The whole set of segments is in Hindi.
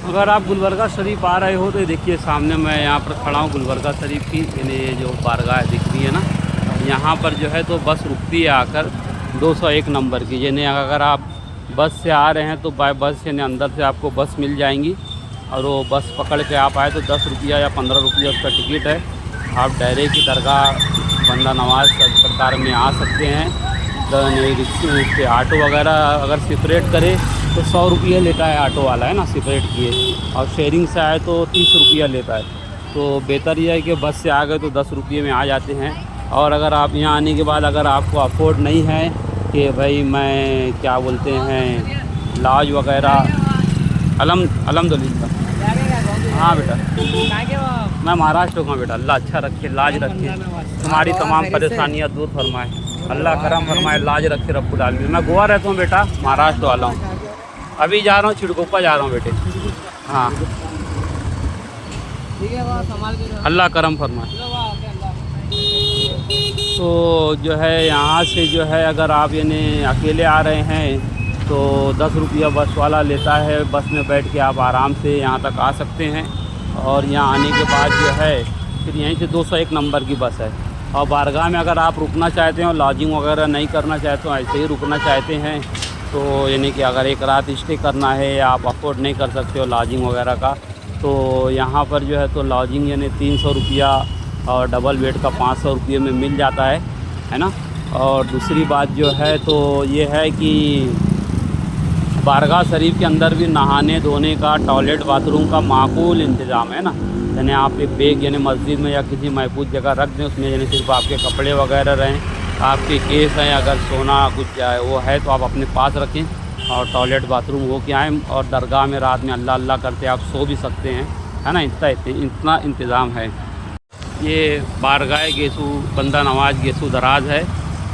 अगर आप गुलबर्गा शरीफ आ रहे हो तो देखिए सामने मैं यहाँ पर खड़ा हूँ गुलबर्गा शरीफ की, यानी ये जो बारगाह दिख रही है ना, यहाँ पर जो है तो बस रुकती है आकर 201 नंबर की। यानी अगर आप बस से आ रहे हैं तो बाय बस यानी अंदर से आपको बस मिल जाएंगी, और वो बस पकड़ के आप आए तो 10 रुपया या 15 रुपया उसका टिकट है। आप डायरेक्ट की दरगाह बंदा नवाज सरकार में आ सकते हैं। रिक्शे ऑटो वगैरह अगर सेपरेट करे तो 100 रुपया लेता है ऑटो वाला, है ना, सेपरेट किए, और शेयरिंग से आए तो 30 रुपया लेता है। तो बेहतर यह है कि बस से आ गए तो 10 रुपये में आ जाते हैं। और अगर आप यहाँ आने के बाद अगर आपको अफोर्ड नहीं है कि भाई मैं क्या बोलते हैं लॉज वगैरह, अल्हम्दुलिल्लाह। हाँ बेटा, मैं महाराष्ट्र का बेटा। अल्लाह अच्छा रखे, लाज रखे, तुम्हारी तमाम परेशानियाँ दूर फरमाए, अल्लाह करम फरमाए, लाज रखे रब्बुल आलमीन। मैं गोवा रहता हूँ बेटा, महाराष्ट्र वाला हूँ। अभी जा रहा हूँ छिड़कोपा जा रहा हूँ बेटे। हाँ अल्लाह करम फरमाए। तो जो है यहाँ से जो है अगर आप यानी अकेले आ रहे हैं तो 10 रुपया बस वाला लेता है। बस में बैठ के आप आराम से यहाँ तक आ सकते हैं। और यहाँ आने के बाद जो है फिर यहीं से 201 नंबर की बस है। और बारगाह में अगर आप रुकना चाहते हैं और लॉजिंग वगैरह नहीं करना चाहते हो, ऐसे ही रुकना चाहते हैं, तो यानी कि अगर एक रात स्टे करना है या आप अफोर्ड नहीं कर सकते हो लॉजिंग वगैरह का, तो यहाँ पर जो है तो लॉजिंग यानी 300 रुपया और डबल बेड का 500 रुपये में मिल जाता है ना। और दूसरी बात जो है तो ये है कि बारगाह शरीफ के अंदर भी नहाने धोने का, टॉयलेट बाथरूम का माकूल इंतज़ाम है ना। यानी आप एक बैग यानी मस्जिद में या किसी महफूज जगह रख दें, उसमें यानी सिर्फ आपके कपड़े वगैरह रहें, आपके केस हैं, अगर सोना कुछ वो है तो आप अपने पास रखें, और टॉयलेट बाथरूम हो के आएँ। और दरगाह में रात में अल्लाह अल्लाह करते आप सो भी सकते हैं, है ना। इतना इंतज़ाम है। ये बारगाह गेसू बंदा नवाज गेसू दराज है,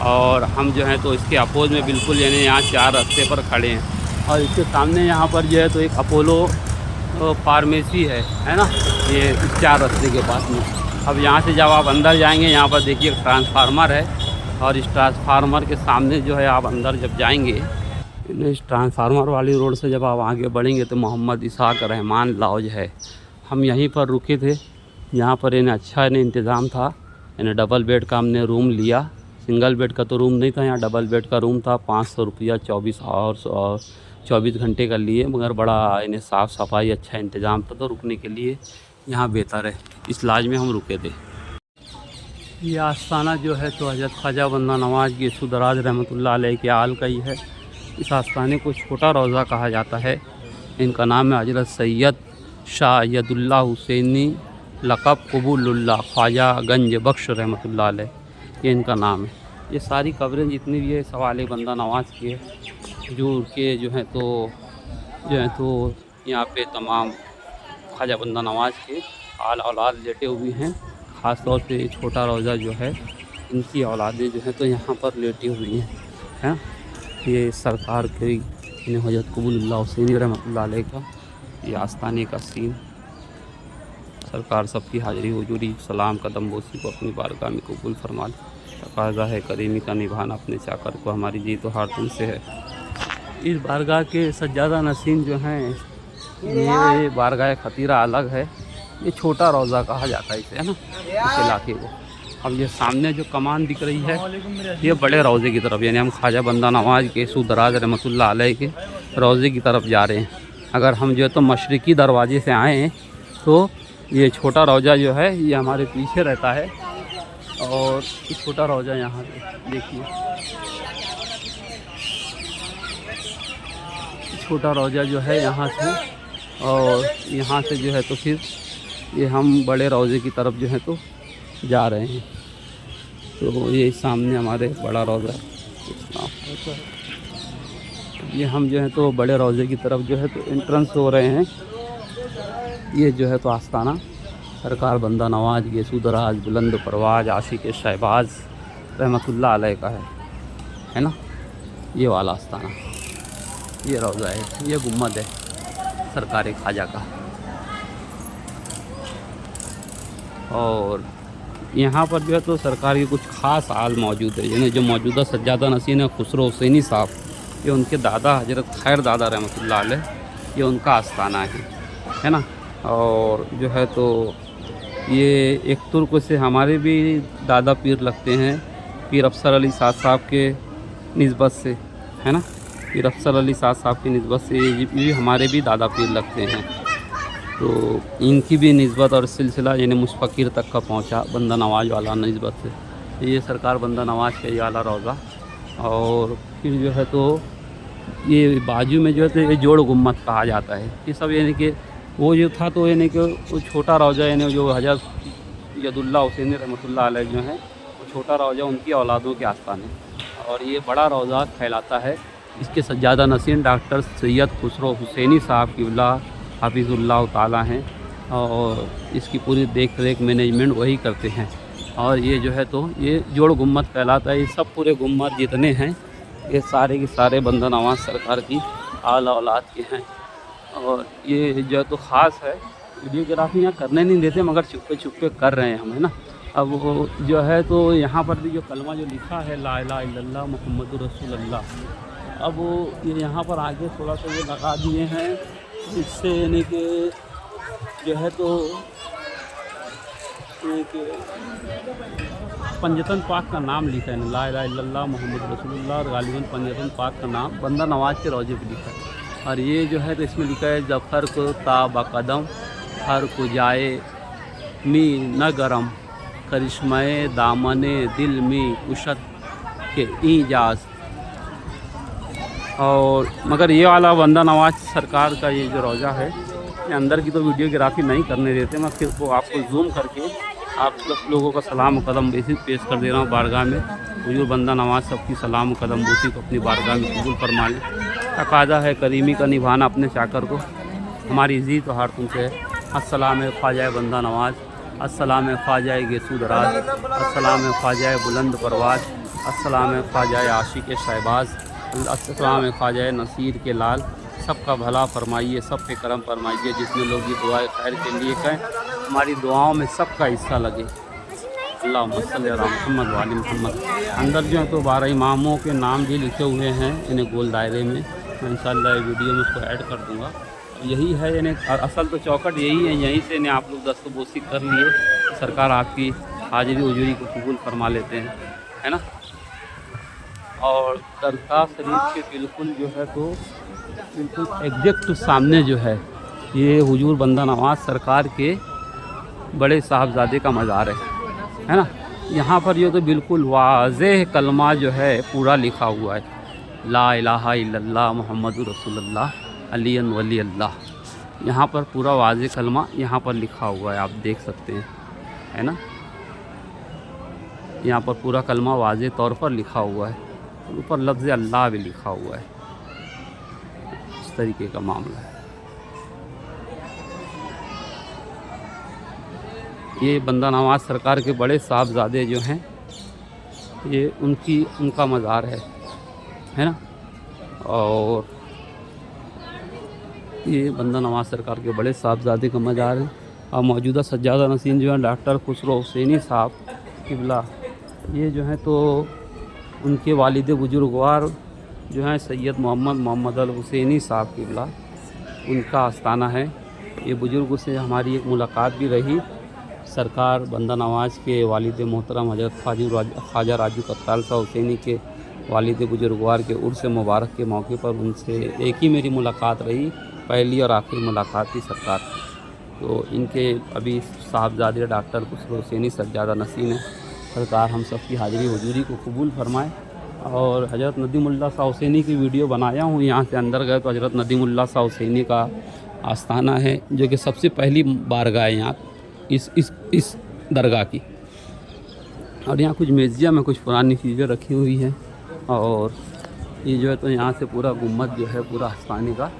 और हम जो है तो इसके अपोज में बिल्कुल यानी यहाँ 4 रास्ते पर खड़े हैं। और इसके सामने यहाँ पर जो है तो एक अपोलो फार्मेसी है ना, ये इस 4 रास्ते के पास में। अब यहाँ से जब आप अंदर जाएंगे, यहाँ पर देखिए ट्रांसफार्मर है, और इस ट्रांसफार्मर के सामने जो है आप अंदर जब जाएंगे, इस ट्रांसफार्मर वाली रोड से जब आप आगे बढ़ेंगे तो मोहम्मद इसाक रहमान लॉज है। हम यहीं पर रुके थे। यहाँ पर इन्हें अच्छा इन्हें इंतज़ाम था, इन्हें डबल बेड का हमने रूम लिया। सिंगल बेड का तो रूम नहीं था, यहाँ डबल बेड का रूम था। 500 रुपया 24 आवर्स और 24 घंटे का लिए, मगर बड़ा इन्हें साफ़ सफाई अच्छा इंतज़ाम था, तो रुकने के लिए यहाँ बेहतर है। इस लॉज में हम रुके थे। ये आस्थाना जो है तो हज़रत ख्वाजा बंदा नवाज गेसू दराज रहमतुल्लाह अलैह के आल का ही है। इस आस्थाने को छोटा रोज़ा कहा जाता है। इनका नाम है हज़रत सैयद शाह यदुल्ला हुसैनी लक़ब क़बूलुल्लाह ख्वाजा गंज बख्श रहमतुल्लाह अलैह, ये इनका नाम है। ये सारी कब्रें जितनी भी है सवाले बंदा नवाज की है, हजूर के जो है तो यहाँ पे तमाम ख्वाजा बंदा नवाज के आल औलाद लेटे हुए हैं। ख़ास तौर पे छोटा रोज़ा जो है, इनकी औलादें जो हैं तो यहाँ पर लेटी हुई हैं। ये सरकार के हज़रत क़बूलुल्लाह हुसैनी रहमतुल्लाह अलैह का ये आस्थाने का सीन। सरकार सबकी हाज़िरी हुजूरी सलाम कदम बोसी को अपनी बारगाह में कबूल फरमा ले। तकाज़ा है करीमी का निभाना अपने चाकर को, हमारी जी तो हार तुमसे है। इस बारगाह के सज्जादा नसीन जो हैं, ये बारगाह खतीरा अलग है। ये छोटा रोज़ा कहा जाता है इसे, है ना, इस इलाके को। अब ये सामने जो कमान दिख रही है, ये बड़े रोज़े की तरफ, यानी हम ख्वाजा बंदा नवाज गेसू दराज रहमतुल्लाह अलैह के रोज़े की तरफ जा रहे हैं। अगर हम जो है तो मशरिकी दरवाजे से आए हैं तो ये छोटा रोज़ा जो है ये हमारे पीछे रहता है। और ये छोटा रोज़ा यहाँ देखिए, छोटा रोज़ा जो है यहाँ से, और यहाँ से जो है तो फिर ये हम बड़े रोज़े की तरफ जो है तो जा रहे हैं। तो ये सामने हमारे बड़ा रोज़ा है। ये हम जो है तो बड़े रोज़े की तरफ जो है तो एंट्रेंस हो रहे हैं। ये जो है तो आस्थाना सरकार बंदा नवाज गेसू दराज बुलंद परवाज आशिक शहबाज रहमतुल्लाह अलैह का है ना। ये वाला आस्थाना, ये रोज़ा है, ये गुम्मद है सरकार ख्वाजा का। और यहाँ पर जो है तो सरकार की कुछ ख़ास आल मौजूद है। यानी जो मौजूदा सज्जादा नसीन है खुसरो हुसैनी साहब, ये उनके दादा हजरत खैर दादा रहमतुल्लाह अलैह, ये उनका आस्थाना है। है ना। और जो है तो ये एक तुर्क से हमारे भी दादा पीर लगते हैं, पीर अफसर अली साद साहब के निस्बत से, है ना। पीर अफसर अली साद साहब की निस्बत से ये भी हमारे भी दादा पीर लगते हैं। तो इनकी भी निस्बत और सिलसिला यानी मुझ फ़कीर तक का पहुंचा, बंदा नवाज वाला निस्बत से। ये सरकार बंदा नवाज का ये आला रोज़ा। और फिर जो है तो ये बाजू में जो है तो ये जोड़ गुम्मत कहा जाता है। ये सब यानी कि वो जो था तो यानी कि वो छोटा रोज़ा यानी जो हज़रत यदुल्ला हुसैनी रहमतुल्लाह अलैह जो है वो छोटा रोज़ा उनकी औलादों के आस्थान है। और ये बड़ा रोज़ा कहलाता है। इसके सज्जादा नसीन डॉक्टर सैयद खुसरो हुसैनी साहब क़िबला हाफिज़ुल्लाह ताला हैं और इसकी पूरी देख रेख मैनेजमेंट वही करते हैं। और ये जो है तो ये जोड़ गुम्मत कहलाता है। ये सब पूरे गुम्मत जितने हैं ये सारे के सारे बंदा नवाज सरकार की आला औलाद के हैं। और ये जो है तो ख़ास है, वीडियोग्राफी यहाँ करने नहीं देते मगर छुपे छुपे कर रहे हैं हम, है ना। अब वो जो है तो यहाँ पर भी जो कलमा जो लिखा है ला इलाहा इल्लल्लाह मुहम्मदुर रसूलुल्लाह, अब ये यहाँ पर आगे थोड़ा सा ये लगा दिए हैं इससे यानी कि जो है तो पंजतन पाक का नाम लिखा है, ला इलाहा इल्लल्लाह मुहम्मद रसूलुल्लाह, और गालिबन पंजतन पाक का नाम बंदा नवाज के रोज़े पे लिखा है। और ये जो है तो इसमें लिखा है जफ़र को ताबा कदम हर को जाए मी न गरम करिश्मे दामने दिल में कुशत के ईजाज। और मगर ये वाला बंदा नवाज सरकार का ये जो रोज़ा है ये अंदर की तो वीडियोग्राफी नहीं करने देते। मैं सिर्फ वो आपको जूम करके आप सब लोगों का सलाम कदम बेसिस पेश कर दे रहा हूँ बारगाह में। हुजूर बंदा नवाज सबकी सलाम कदम बूसी को अपनी बारगाह में कबूल फरमा लें। तकाज़ा है करीमी का निभाना अपने चाकर को, हमारी इज़्ज़त और तुमसे है। अस्सलाम ख्वाजा बंदा नवाज, अस्सलाम ख्वाजा गेसू दराज, अस्सलाम ख्वाजा बुलंद परवाज, अस्सलाम ख्वाजा आशिक शहबाज, अस्सलाम ख्वाजा नसीर के लाल। सबका भला फरमाइए, सब पे करम फरमाइए। जिसमें लोग ये दुआएं खैर के लिए कहें हमारी दुआओं में सबका हिस्सा लगे। अल्लाहुम्मा सल्ली अला मुहम्मद व आलि मुहम्मद। अंदर जो है तो 12 इमामों के नाम भी लिखे हुए हैं इन्हें गोल दायरे में। मैं इंशाअल्लाह वीडियो में उसको ऐड कर दूँगा। यही है यानी असल तो चौकट यही है, यहीं से आप लोग दस्तबोसी कर लिए सरकार आपकी हाजिरी उजूरी को कबूल फरमा लेते हैं, है ना। और दरगाह शरीफ के बिल्कुल जो है तो बिल्कुल एग्जैक्ट सामने जो है ये हुजूर बंदा नवाज सरकार के बड़े साहबजादे का मज़ार है ना। यहाँ पर जो तो बिल्कुल वाज़ेह कलमा जो है पूरा लिखा हुआ है, ला इलाहा इल्लल्लाह मुहम्मदुर रसूलुल्लाह अलियन वली अल्लाह। यहाँ पर पूरा वाज़ेह कलमा यहाँ पर लिखा हुआ है, आप देख सकते हैं, है ना। यहाँ पर पूरा कलमा वाज़ेह तौर पर लिखा हुआ है, ऊपर लफ्ज़ अल्लाह भी लिखा हुआ है। इस तरीके का मामला है। ये बंदा नवाज सरकार के बड़े साहबजादे जो हैं ये उनका मज़ार है ना। और ये बंदा नवाज सरकार के बड़े साहबजादे का मज़ार है। और मौजूदा सज्जादा नसीन जो है डॉक्टर खुसरो हुसैनी साहब क़िबला, ये जो है तो उनके वालिद बुजुर्गवार जो हैं सैयद मोहम्मद अल हुसैनी साहब क़िबला, उनका आस्थाना है। ये बुज़ुर्ग से हमारी एक मुलाकात भी रही। सरकार बंदा नवाज के वालिद मोहतरम हज़रत ख्वाजा राजू कत्ताल साहब हुसैनी के वालिद बुजुर्गवार के उर्स मुबारक के मौके पर उनसे एक ही मेरी मुलाकात रही, पहली और आखिरी मुलाकात थी सरकार। तो इनके अभी साहबजादे डॉक्टर खुसरो हुसैनी सज्जादा नसीन है। सरकार हम सब की हाज़िरी हुजूरी को कबूल फरमाए। और हज़रत नदीमुल्लाह शाह हुसैनी की वीडियो बनाया हूँ। यहाँ से अंदर गए तो हज़रत नदीमुल्लाह शाह हुसैनी का आस्थाना है जो कि सबसे पहली बारगाह है यहाँ इस दरगाह की। और यहाँ कुछ म्यूज़ियम में कुछ पुरानी चीज़ें रखी हुई हैं। और ये जो है तो यहाँ से पूरा गुम्मत जो है पूरा आस्थानी का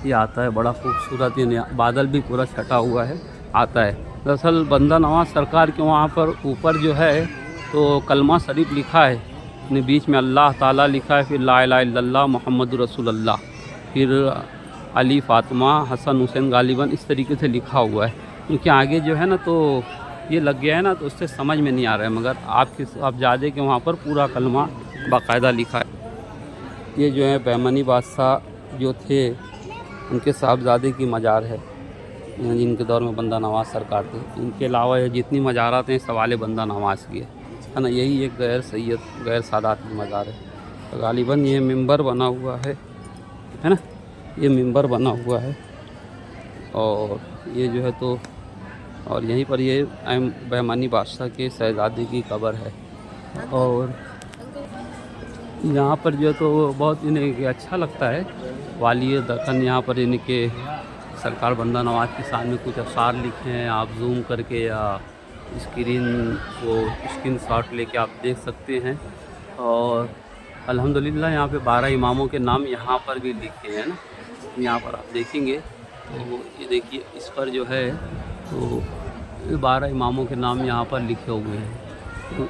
ये आता है, बड़ा खूबसूरत। ये बादल भी पूरा छटा हुआ है आता है। दरअसल बंदा नवाज सरकार के वहाँ पर ऊपर जो है तो कलमा शरीफ लिखा है, अपने बीच में अल्लाह ताला लिखा है, फिर ला इलाहा इल्लल्लाह मुहम्मदुर रसूलुल्लाह, फिर अली फ़ातिमा हसन हुसैन गालिबन, इस तरीके से लिखा हुआ है। क्योंकि आगे जो है ना तो ये लग गया है ना तो उससे समझ में नहीं आ रहा है, मगर आप ज़्यादा के वहाँ पर पूरा कलमा बाकायदा लिखा है। ये जो है बैमनी बादशाह जो थे उनके साहबजादे की मज़ार है। जिनके दौर में बंदा नवाज सरकार थे। इनके अलावा ये जितनी मज़ारात हैं सवाल बंदा नवाज की है ना। यही एक गैर सैयद गैर सादात की मज़ार है। तो गालिबन ये मिंबर बना हुआ है ना, ये मिंबर बना हुआ है। और ये जो है तो और यहीं पर ये बहमानी बादशाह के शहज़ादे की कब्र है। और यहाँ पर जो है तो बहुत इन्हें अच्छा लगता है। वाली दखन यहाँ पर इनके सरकार बंदा नवाज के सामने कुछ अशार लिखे हैं, आप जूम करके या स्क्रीन शॉट लेके आप देख सकते हैं। और अल्हम्दुलिल्लाह यहाँ पे 12 इमामों के नाम यहाँ पर भी लिखे हैं ना। यहाँ पर आप देखेंगे तो ये देखिए इस पर जो है तो 12 इमामों के नाम यहाँ पर लिखे हुए हैं। तो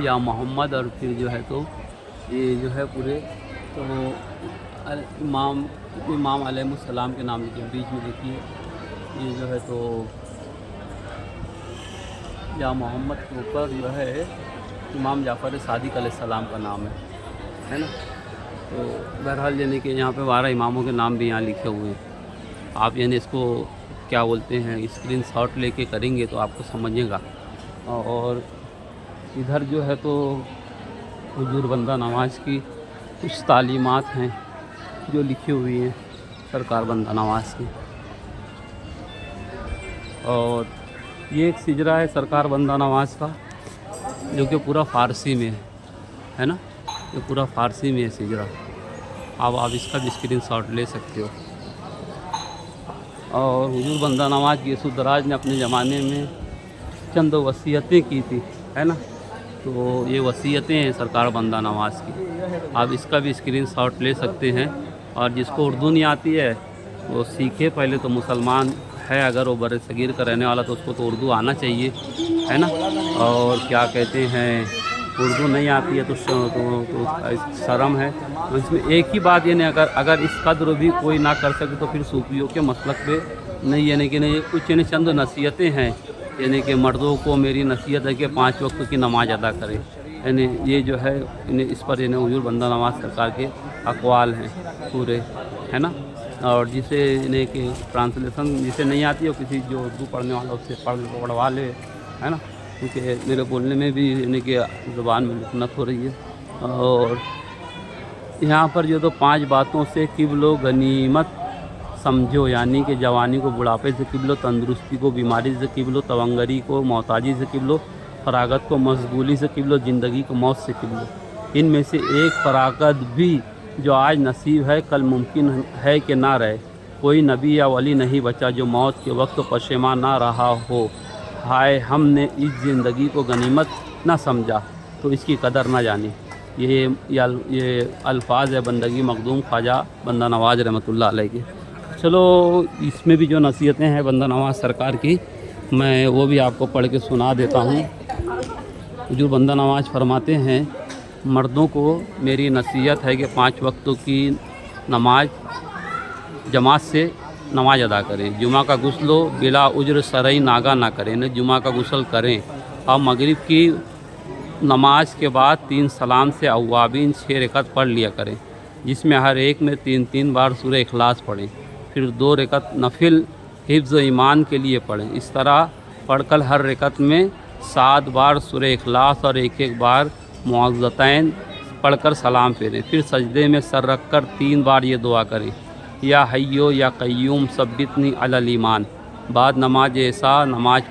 या मोहम्मद और फिर जो है तो ये जो है पूरे तो इमाम अलैहिस्सलाम के नाम लिखे। बीच में देखिए ये जो है तो या मोहम्मद के ऊपर जो है इमाम जाफ़र सादिक अलैहिस्सलाम का नाम है ना। तो बहरहाल यानी कि यहाँ पे 12 इमामों के नाम भी यहाँ लिखे हुए हैं। आप यानी इसको क्या बोलते हैं स्क्रीन शॉट लेके करेंगे तो आपको समझेगा। और इधर जो है तो हुजूर बंदा नवाज की कुछ तालीमात हैं जो लिखी हुई हैं सरकार बंदा नवाज की। और ये एक सिजरा है सरकार बंदा नवाज का जो कि पूरा फ़ारसी में है ना। ये पूरा फ़ारसी में है सिजरा। आप इसका भी स्क्रीन शॉट ले सकते हो। और हुजूर बंदा नवाज की यसुदराज ने अपने ज़माने में चंद वसीयतें की थी है ना। तो ये वसीयतें हैं सरकार बंदा नवाज की। आप इसका भी स्क्रीन शॉट ले सकते हैं। और जिसको उर्दू नहीं आती है वो सीखे। पहले तो मुसलमान है अगर वो बर सगीर का रहने वाला तो उसको तो उर्दू आना चाहिए है ना। और क्या कहते हैं उर्दू नहीं आती है तो शर्म है। तो इसमें एक ही बात ये नहीं अगर इस कदर भी कोई ना कर सके तो फिर सूफियों के मसलक पे नहीं यानी कि नहीं कुछ यानी चंद नसीहतें हैं। यानी कि मर्दों को मेरी नसीहत है कि 5 वक्त की नमाज़ अदा करें। यानी ये जो है इस पर यानी हुजूर बंदा नवाज सरकार के अक़वाल हैं पूरे है ना। और जिसे इन्हें कि ट्रांसलेशन जिसे नहीं आती है किसी जो उर्दू पढ़ने वाला उससे पढ़वा ले है ना। क्योंकि मेरे बोलने में भी यानी कि ज़ुबान में लुकनत हो रही है। और यहाँ पर जो तो 5 बातों से किबलो गनीमत समझो यानी कि जवानी को बुढ़ापे से किबलो, तंदुरुस्ती को बीमारी से किबलो, तवंगरी को मोहताजी से किबलो, फरागत को मशगूली से किबलो, ज़िंदगी को मौत से किबलो। इनमें से एक फरागत भी जो आज नसीब है कल मुमकिन है कि ना रहे। कोई नबी या वली नहीं बचा जो मौत के वक्त पशेमान ना रहा हो। हाय हमने इस ज़िंदगी को गनीमत ना समझा तो इसकी कदर ना जानी। ये अल्फाज है बंदगी मखदूम ख्वाजा बंदा नवाज रहमतुल्लाह अलैह के। चलो इसमें भी जो नसीहतें हैं बंदा नवाज सरकार की मैं वो भी आपको पढ़ के सुना देता हूँ। जो बंदा नवाज फरमाते हैं मर्दों को मेरी नसीहत है कि 5 वक्तों की नमाज जमात से नमाज अदा करें। जुमा का गुस्ल बिला उज्र सरई नागा ना करें न जुमा का गुस्ल करें। और मगरिब की नमाज के बाद 3 सलाम से अव्वाबीन 6 रकत पढ़ लिया करें जिसमें हर एक में 3-3 बार सूरह इखलास पढ़ें। फिर 2 रकत नफिल हिफ्ज़ ईमान के लिए पढ़ें। इस तरह पढ़कर हर रकत में 7 बार सूरह इखलास और 1-1 बार मुअव्वज़तैन पढ़कर सलाम फेरें। फिर सजदे में सर रख कर 3 बार ये दुआ करें या हय्यो या क़य्यूम सब्बितनी अलल ईमान। बाद नमाज ऐसा नमाज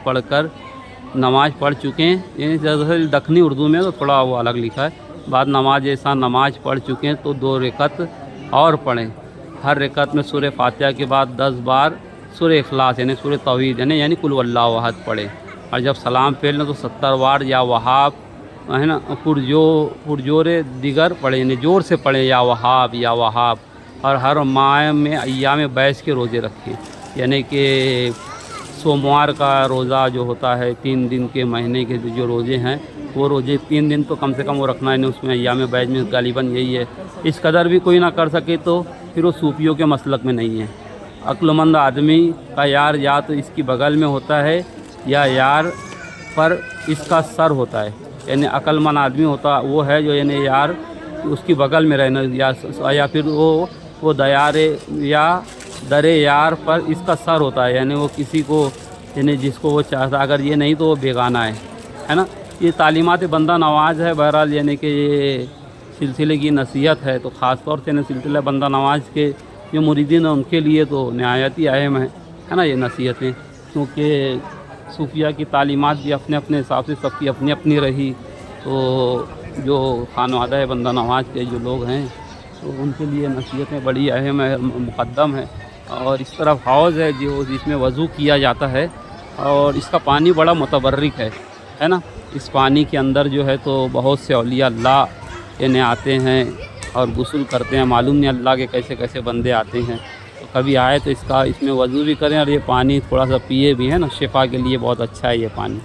पढ़ चुके हैं। यानी दरअसल दखनी उर्दू में तो थोड़ा वो अलग लिखा है। बाद नमाज ऐसा नमाज पढ़ चुके हैं तो 2 रकत और पढ़ें। हर रकत में सूरह फातिहा के बाद 10 बार सूरह इखलास यानी सूरह तौहीद यानी कुल वल्लाहु अहद पढ़ें। और जब सलाम फेर लें तो 70 बार या वहाब है ना पुरजोर दिगर पढ़ें यानी ज़ोर से पढ़ें या वहाब। और हर माह में अय्याम बैस के रोज़े रखें यानी कि सोमवार का रोज़ा जो होता है 3 दिन के महीने के जो रोज़े हैं वो रोज़े 3 दिन तो कम से कम वो रखना है। उसमें अय्याम बैस में गालिबन यही है। इस कदर भी कोई ना कर सके तो फिर वो सूफियों के मसलक में नहीं है। अक्लमंद आदमी का यार या तो इसकी बगल में होता है या यार पर इसका सर होता है। यानी अक्लमंद आदमी होता वो है जो यानी यार उसकी बगल में रहना या फिर वो दयारे या दरे यार पर इसका सर होता है, यानी वो किसी को यानी जिसको वो चाहता, अगर ये नहीं तो वो बेगाना है ना। ये तालीमात बंदा नवाज है बहरहाल, यानी कि ये सिलसिले की नसीहत है। तो ख़ास तौर से सिलसिला बंदा नवाज के जो मुरीदीन हैं उनके लिए तो नहायत ही अहम है ना ये नसीहतें, क्योंकि सूफिया की तालीमात भी अपने अपने हिसाब से सबकी अपनी अपनी रही। तो जो खानवादा है बंदा नवाज के जो लोग हैं तो उनके लिए नसीहतें बड़ी अहम है, मुक़द्दम है। और इस तरफ हौज़ है जो जिसमें वज़ू किया जाता है, और इसका पानी बड़ा मुतबर्रिक है ना। इस पानी के अंदर जो है तो बहुत से औलिया अल्लाह यानी आते हैं और गुस्ल करते हैं। मालूम नहीं अल्लाह के कैसे कैसे बंदे आते हैं। तो कभी आए तो इसमें वज़ू भी करें, और ये पानी थोड़ा सा पिए भी, है ना। शिफा के लिए बहुत अच्छा है ये पानी,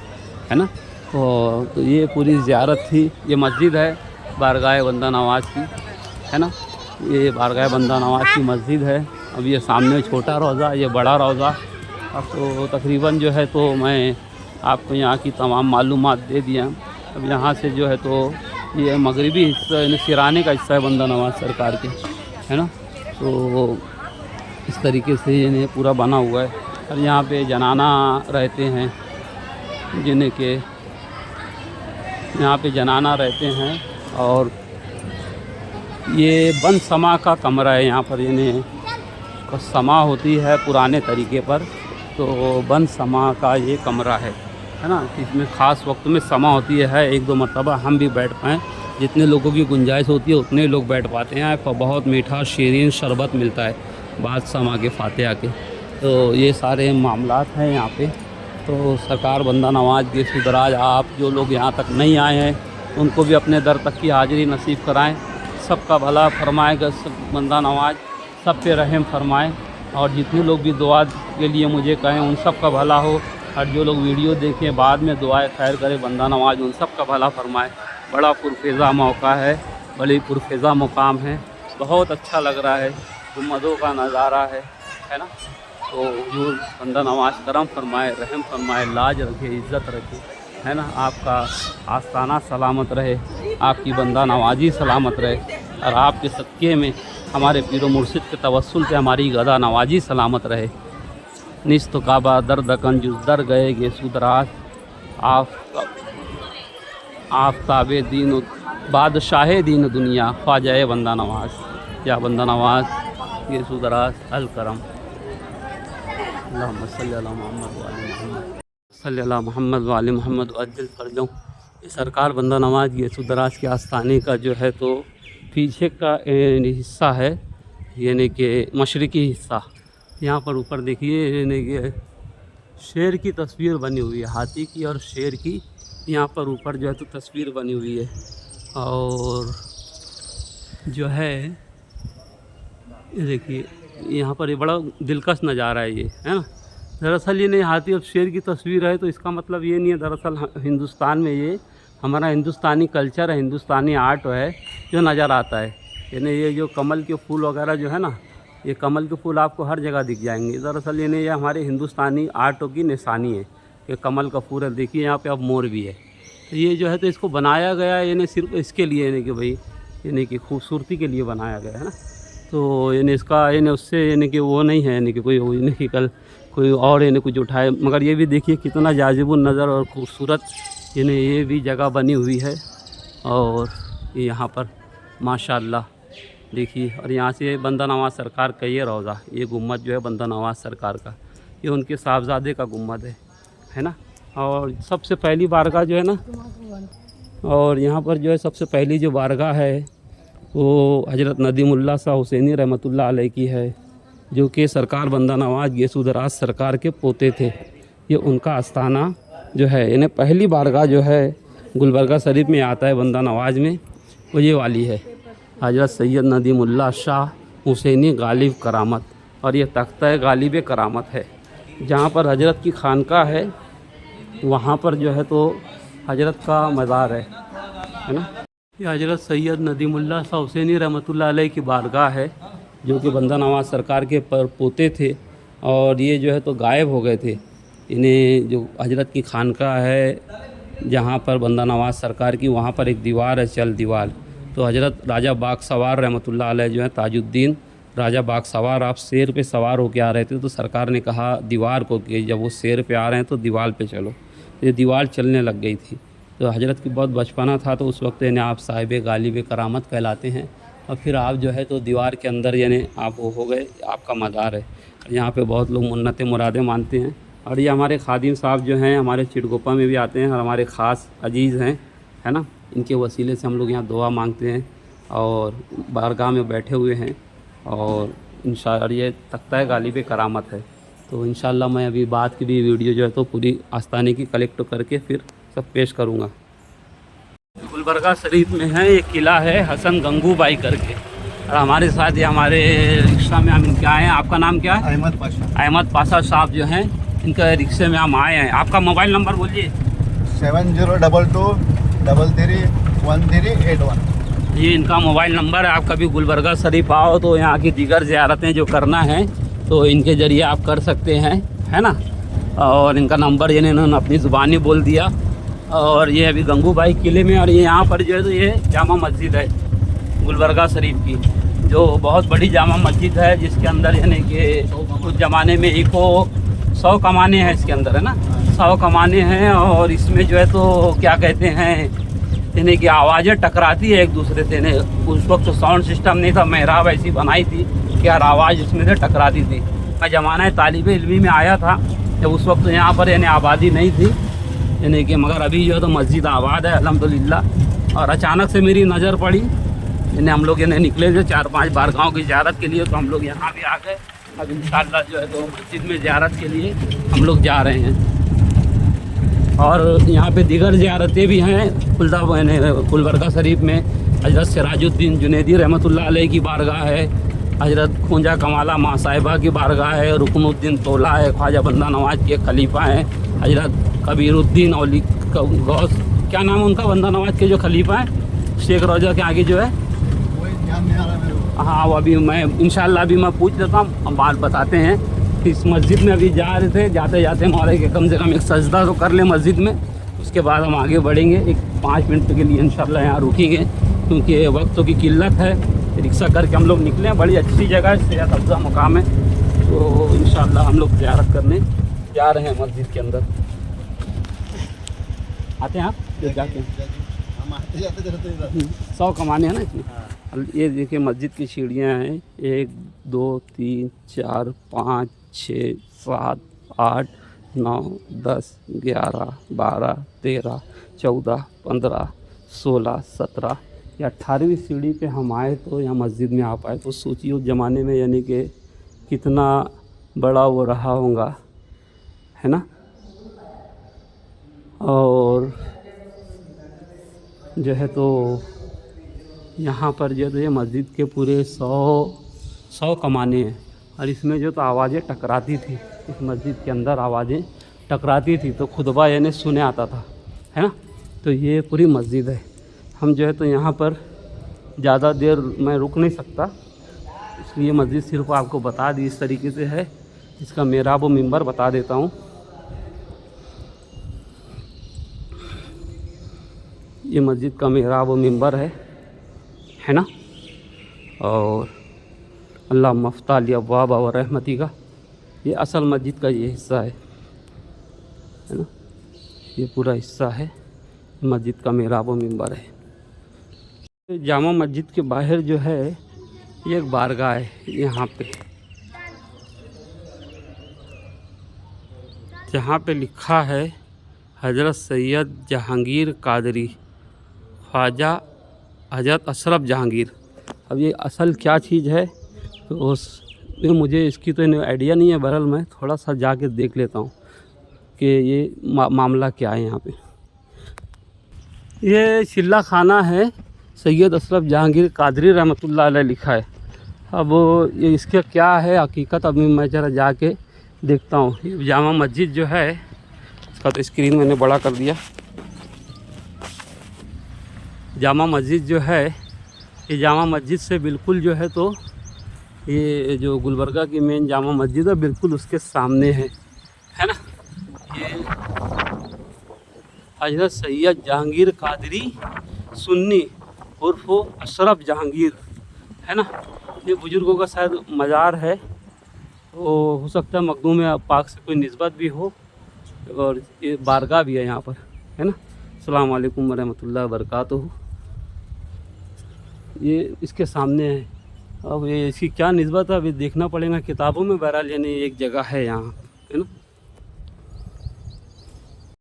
है ना। तो ये पूरी ज़ियारत थी। ये मस्जिद है बारगाह बंदा नवाज की, है ना। ये बारगाह बंदा नवाज की मस्जिद है। अब ये सामने छोटा रोज़ा, ये बड़ा रोज़ा। अब तो तकरीबन जो है तो मैं आपको यहाँ की तमाम मालूमात दे दिया। अब यहाँ से जो है तो ये मगरिबी हिस्सा यानी सिराने का हिस्सा है बंदा नवाज सरकार के, है ना। तो इस तरीके से ये पूरा बना हुआ है। और यहाँ पे जनाना रहते हैं, जिन्हें के यहाँ पे जनाना रहते हैं। और ये बंद समा का कमरा है यहाँ पर, यानी समा होती है पुराने तरीके पर, तो बंद समा का ये कमरा है ना। इसमें ख़ास वक्त में समा होती है, एक दो मरतबा हम भी बैठ पाएँ। जितने लोगों की गुंजाइश होती है उतने लोग बैठ पाते हैं। बहुत मीठा शीरीन शरबत मिलता है बाद समा के फातिहा के। तो ये सारे मामलात हैं यहाँ पे। तो सरकार बंदा नवाज के सुदराज, आप जो लोग यहाँ तक नहीं आए हैं उनको भी अपने दर तक की हाज़िरी नसीब कराएँ। सबका भला फरमाएगा बंदा नवाज, सब पे रहम फरमाए। और जितने लोग भी दुआ के लिए मुझे कहें उन सब का भला हो। और जो लोग वीडियो देखें बाद में दुआएं खैर करे बंदा नवाज उन सब का भला फरमाए। बड़ा पुरफेज़ा मौका है, बड़ी पुरफेज़ा मुकाम है। बहुत अच्छा लग रहा है, गुम्बदों का नज़ारा है ना। तो हुजूर बंदा नवाज करम फरमाए, रहम फरमाए, लाज रखे, इज़्ज़त रखे, है ना। आपका आस्ताना सलामत रहे, आपकी बंदा नवाजी सलामत रहे, और आपके सदक़े में हमारे पीरो मुर्शिद के तवस्सुल से हमारी गदा नवाजी सलामत रहे। निस्त काबा दर्द कंजुस दर गए गे सुदराज, आफ्ताबे दीन बादशाह दीन दुनिया ख्वाजा बंदा नवाज। या बंदा नवाज ये सुदराज अल करम। अल्लाहुम्मा सल्ली अला मुहम्मद व आले मुहम्मद, सल्ली अला मुहम्मद व आले मुहम्मद अज्जल फरजों। ये सरकार बंदा नवाज ये सुदराज के आस्थाने का जो है तो पीछे का हिस्सा है, यानी कि मशरक़ी हिस्सा। यहाँ पर ऊपर देखिए यानी कि शेर की तस्वीर बनी हुई है, हाथी की और शेर की। यहाँ पर ऊपर जो है तो तस्वीर बनी हुई है। और जो है ये देखिए यहाँ पर ये बड़ा दिलकश नज़ारा है ये, है ना। दरअसल ये नहीं हाथी और शेर की तस्वीर है तो इसका मतलब ये नहीं है। दरअसल हिंदुस्तान में ये हमारा हिंदुस्तानी कल्चर है, हिंदुस्तानी आर्ट है जो नज़र आता है। यानी ये जो कमल के फूल वगैरह जो है ना, ये कमल के फूल आपको हर जगह दिख जाएंगे। दरअसल ये हमारे हिंदुस्तानी आर्टों की निशानी है कि कमल का फूल है। देखिए यहाँ पे अब मोर भी है। तो ये जो है तो इसको बनाया गया है यानी सिर्फ इसके लिए, यानी कि भाई यानी कि खूबसूरती के लिए बनाया गया है ना। तो यानी इसका यानी उससे यानी कि वो नहीं है यानी कि कोई यानी कि कल कोई और यानी कुछ उठाए। मगर ये भी देखिए कितना जाजिबुन नज़र और खूबसूरत यानी ये भी जगह बनी हुई है। और यहाँ पर माशाअल्लाह देखिए, और यहाँ से बंदा नवाज सरकार का ये रोज़ा, ये गुम्बद जो है बंदा नवाज सरकार का, ये उनके साहबजादे का गुम्बद है ना। और सबसे पहली बारगाह जो है ना, और यहाँ पर जो है सबसे पहली जो बारगाह है वो हज़रत नदीमुल्लाह शाह हुसैनी रहमतुल्लाह अलैह की है, जो कि सरकार बंदा नवाज गेसूदराज सरकार के पोते थे। ये उनका आस्थाना जो है यानी पहली बारगाह जो है गुलबर्गा शरीफ में आता है बंदा नवाज में, वो ये वाली है, हज़रत सैयद नदीमुल्लाह शाह हुसैनी गालिब करामत। और ये तख्ता गालिब करामत है। जहाँ पर हजरत की खानका है वहाँ पर जो है तो हजरत का मज़ार है ना। ये हजरत सैयद नदीमुल्लाह शाह हुसैनी रहमतुल्लाह अलैह की बारगाह है, जो कि बंदा नवाज सरकार के पोते थे। और ये जो है तो गायब हो गए थे। इन्हें जो हजरत की खानका है जहाँ पर बंदा नवाज सरकार की, वहाँ पर एक दीवार है चल दीवार। तो हजरत राजा बाग सवार रहमतुल्लाह अलैह जो है ताजुद्दीन राजा बाग सवार आप शेर पे सवार होके आ रहे थे, तो सरकार ने कहा दीवार को कि जब वो शेर पे आ रहे हैं तो दीवार पे चलो। ये दीवार चलने लग गई थी। तो हज़रत की बहुत बचपना था, तो उस वक्त यानी आप साहिब गालिब करामत कहलाते हैं। और फिर आप जो है तो दीवार के अंदर यानी आप वो हो गए, आपका मज़ार है। यहाँ पे बहुत लोग मन्नतें मुरादें मानते हैं। और ये हमारे खादिम साहब जो हैं हमारे चिड़गोपा में भी आते हैं और हमारे ख़ास अजीज़ हैं, है ना। इनके वसीले से हम लोग यहाँ दुआ मांगते हैं और बारगाह में बैठे हुए हैं। और इंशाअल्लाह ये तख्ता गालिब करामत है। तो इंशाअल्लाह मैं अभी बात की भी वीडियो जो है तो पूरी आस्ताने की कलेक्ट करके फिर सब पेश करूँगा। गुलबर्गा शरीफ में है एक किला है हसन गंगूबाई करके, और हमारे साथ ये हमारे रिक्शा में हम इनके आए हैं। आपका नाम क्या है? अहमद पाशा। अहमद पाशा साहब जो हैं इनका रिक्शे में हम आए हैं। आपका मोबाइल नंबर बोलिए। 7022331381। ये इनका मोबाइल नंबर है। आप कभी गुलबर्गा शरीफ आओ तो यहाँ की दीगर ज़ियारतें जो करना है तो इनके ज़रिए आप कर सकते हैं, है ना। और इनका नंबर ये इन्होंने अपनी ज़ुबानी बोल दिया। और ये अभी गंगूबाई किले में, और ये यहाँ पर जो है तो ये जामा मस्जिद है गुलबर्गा शरीफ की, जो बहुत बड़ी जामा मस्जिद है, जिसके अंदर यानी कि उस ज़माने में एक 100 कमाने हैं इसके अंदर, है ना। 100 कमाने हैं। और इसमें जो है तो क्या कहते हैं यानी कि आवाज़ें टकराती है एक दूसरे से। उस वक्त तो साउंड सिस्टम नहीं था, मेहराब ऐसी बनाई थी कि यार आवाज़ इसमें से टकराती थी। मैं ज़माना तालिब इल्मी में आया था जब उस वक्त यहाँ पर यानी आबादी नहीं थी यानी कि, मगर अभी जो है तो मस्जिद आबाद है अल्हम्दुलिल्लाह। और अचानक से मेरी नज़र पड़ी, यानी हम लोग यानी निकले थे 4-5 बारगाहों की ज़ियारत के लिए, तो हम लोग यहाँ भी आ गए। अब इंशाअल्लाह जो है तो मस्जिद में ज़ियारत के लिए हम लोग जा रहे हैं। और यहाँ पे दीगर ज़ियारतें भी हैं गुलबर्गा शरीफ में। हज़रत सिराजुद्दीन जुनैदी रहमतुल्लाह अलैह की बारगाह है, हज़रत खूंजा कमाला माँ साहिबा की बारगाह है, रुकनुद्दीन तोला है, ख्वाजा बंदा नवाज के खलीफा हैं, हज़रत कबीरुद्दीन औली गौस, क्या नाम है उनका, बंदा नवाज के जो खलीफा हैं, शेख रोजा के आगे जो है। हाँ, वो अभी मैं इंशाअल्लाह अभी मैं पूछ लेता हूँ, हम बात बताते हैं। इस मस्जिद में अभी जा रहे थे, जाते जाते मौला के कम से कम एक सजदा तो कर ले मस्जिद में, उसके बाद हम आगे बढ़ेंगे। एक 5 मिनट के लिए इंशाअल्लाह यहाँ रुकेंगे, क्योंकि वक्तों की किल्लत है। रिक्शा करके हम लोग निकले हैं, बड़ी अच्छी जगह है, सेहत अफ़ज़ा मुकाम है। तो इंशाअल्लाह हम लोग ज़ियारत करने जा रहे हैं मस्जिद के अंदर। आते हैं आप जाके, हम आते जाते 100 कमाने हैं ना इसमें। ये देखिए मस्जिद की सीढ़ियाँ हैं, 1 2 3 4 5 6 7 8 9 10 11 12 13 14 15 16 17 या 18वीं सीढ़ी पे हम आए तो यहाँ मस्जिद में आ पाए। तो सोचिए उस ज़माने में यानी कि कितना बड़ा वो रहा होगा, है ना। और जो है तो यहाँ पर जो है ये मस्जिद के पूरे 100 कमाने हैं। और इसमें जो तो आवाज़ें टकराती थी, इस मस्जिद के अंदर आवाज़ें टकराती थी, तो खुतबा यानी सुने आता था, है ना। तो ये पूरी मस्जिद है। हम जो है तो यहाँ पर ज़्यादा देर मैं रुक नहीं सकता, इसलिए मस्जिद सिर्फ आपको बता दी इस तरीके से है। इसका मेहराब व मिंबर बता देता हूँ। ये मस्जिद का मेहराब व मिंबर है ना। और अल्लाह मफ्ताल अब्वाब व रहमती का ये असल मस्जिद का ये हिस्सा है ना। ये पूरा हिस्सा है मस्जिद का मेहराब व मिंबर है। जामा मस्जिद के बाहर जो है ये एक बारगाह है, यहाँ पे जहाँ पे लिखा है हज़रत सैयद जहांगीर कादरी ख्वाजा हज़रत अशरफ जहांगीर। अब ये असल क्या चीज़ है तो मुझे इसकी तो आइडिया नहीं है, बहरहाल मैं थोड़ा सा जाके देख लेता हूँ कि ये मामला क्या है। यहाँ पे ये चिल्ला खाना है सैयद अशरफ जहांगीर कादरी रहमतुल्लाह अलैह लिखा है। अब ये इसका क्या है हकीकत, अभी मैं ज़रा जाके देखता हूँ। ये जामा मस्जिद जो है इसका तो स्क्रीन मैंने बड़ा कर दिया। जामा मस्जिद जो है ये जामा मस्जिद से बिल्कुल जो है तो ये जो गुलबर्गा की मेन जामा मस्जिद है बिल्कुल उसके सामने है ना। ये हज़रत सैयद जहांगीर कादरी सुन्नी उर्फ अशरफ जहांगीर है ना। ये बुजुर्गों का शायद मज़ार है, तो हो सकता है मखदूम पाक से कोई निस्बत भी हो, और ये बारगाह भी है यहाँ पर, है ना। अस्सलाम वालेकुम वरहमतुल्लाहि वबरकातुहू। ये इसके सामने है। अब ये इसकी क्या निस्बत है अभी देखना पड़ेगा किताबों में, बहरहाल यानी एक जगह है यहाँ, है ना।